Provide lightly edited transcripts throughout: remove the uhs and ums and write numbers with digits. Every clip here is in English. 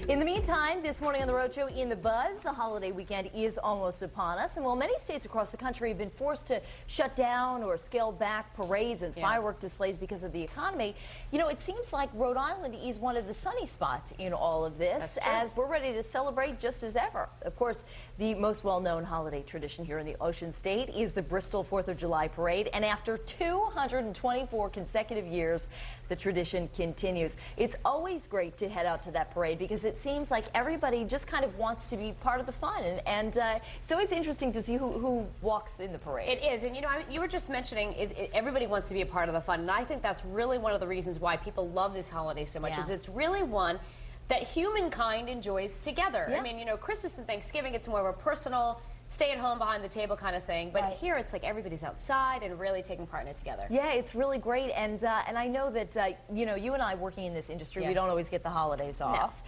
In the meantime, this morning on the Road Show, in the buzz, the holiday weekend is almost upon us. And while many states across the country have been forced to shut down or scale back parades and firework displays because of the economy, you know, it seems like Rhode Island is one of the sunny spots in all of this, as we're ready to celebrate just as ever. Of course, the most well-known holiday tradition here in the Ocean State is the Bristol 4th of July Parade. And after 224 consecutive years, the tradition continues. It's always great to head out to that parade because it seems like everybody just kind of wants to be part of the fun, and it's always interesting to see who walks in the parade. It is, and you know, you were just mentioning everybody wants to be a part of the fun, and I think that's really one of the reasons why people love this holiday so much, is it's really one that humankind enjoys together. I mean, you know, Christmas and Thanksgiving, it's more of a personal, stay at home behind the table kind of thing, but here it's like everybody's outside and really taking part in it together. Yeah, it's really great, and I know that you know, you and I working in this industry, we don't always get the holidays off.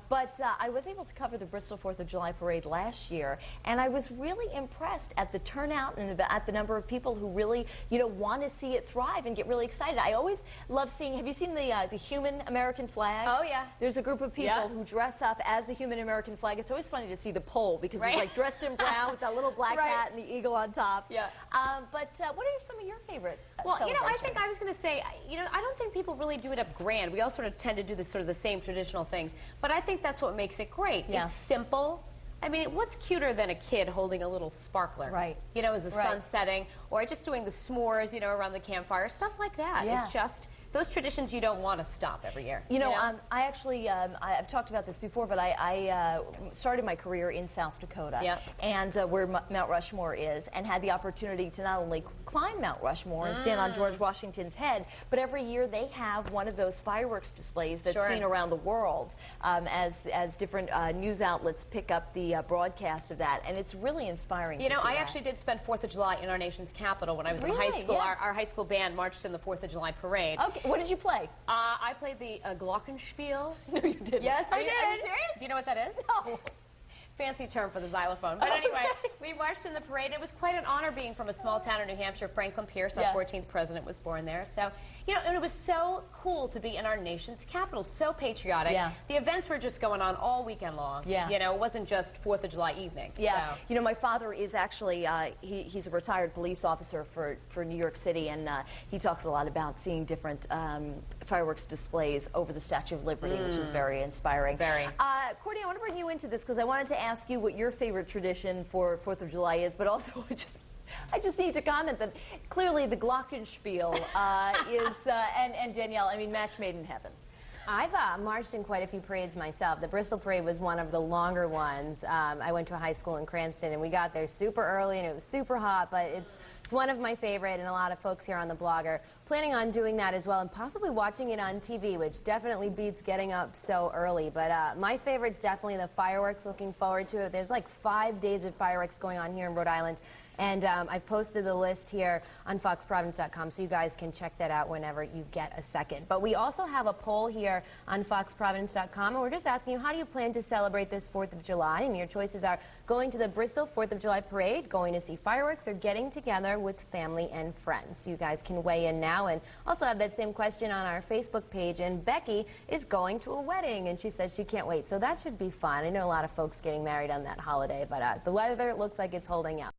But I was able to cover the Bristol 4th of July Parade last year, and I was really impressed at the turnout and at the number of people who really, you know, want to see it thrive and get really excited. I always love seeing. Have you seen the human American flag? Oh yeah. There's a group of people who dress up as the human American flag. It's always funny to see the pole because it's like dressed in brown with that little black hat and the eagle on top. But what are some of your favorite Well, you know, I think I was going to say, you know, I don't think people really do it up grand. We all sort of tend to do this sort of the same traditional things, but I think that's what makes it great. It's simple. I mean, what's cuter than a kid holding a little sparkler? You know, as the sun's setting, or just doing the s'mores, you know, around the campfire, stuff like that. It's just those traditions you don't want to stop every year. You know, I actually, I've talked about this before, but I started my career in South Dakota, and where Mount Rushmore is, and had the opportunity to not only climb Mount Rushmore and stand on George Washington's head, but every year they have one of those fireworks displays that's seen around the world as different news outlets pick up the broadcast of that, and it's really inspiring. You know, I actually did spend 4th of July in our nation's capital when I was in high school. Our high school band marched in the 4th of July parade. Okay. What did you play? I played the Glockenspiel. No, you didn't. Yes, I did. Are you serious? Do you know what that is? No. Fancy term for the xylophone. But anyway, we marched in the parade. It was quite an honor being from a small town in New Hampshire. Franklin Pierce, our 14th president, was born there. So, you know, and it was so cool to be in our nation's capital, so patriotic. The events were just going on all weekend long. You know, it wasn't just 4th of July evening. So. You know, my father is actually, he's a retired police officer for New York City, and he talks a lot about seeing different fireworks displays over the Statue of Liberty, which is very inspiring. Courtney, I want to bring you into this because I wanted to ask you what your favorite tradition for 4th of July is, but also I just need to comment that clearly the Glockenspiel is, and Danielle, I mean, match made in heaven. I've marched in quite a few parades myself. The Bristol Parade was one of the longer ones. I went to a high school in Cranston, and we got there super early, and it was super hot, but it's one of my favorite, and a lot of folks here on the blog are planning on doing that as well, and possibly watching it on TV, which definitely beats getting up so early. But my favorite's definitely the fireworks. Looking forward to it. There's like 5 days of fireworks going on here in Rhode Island. And I've posted the list here on foxprovidence.com, so you guys can check that out whenever you get a second. But we also have a poll here on foxprovidence.com, and we're just asking you, how do you plan to celebrate this 4th of July? And your choices are going to the Bristol 4th of July Parade, going to see fireworks, or getting together with family and friends. So you guys can weigh in now, and also have that same question on our Facebook page. And Becky is going to a wedding, and she says she can't wait. So that should be fun. I know a lot of folks getting married on that holiday, but the weather looks like it's holding out.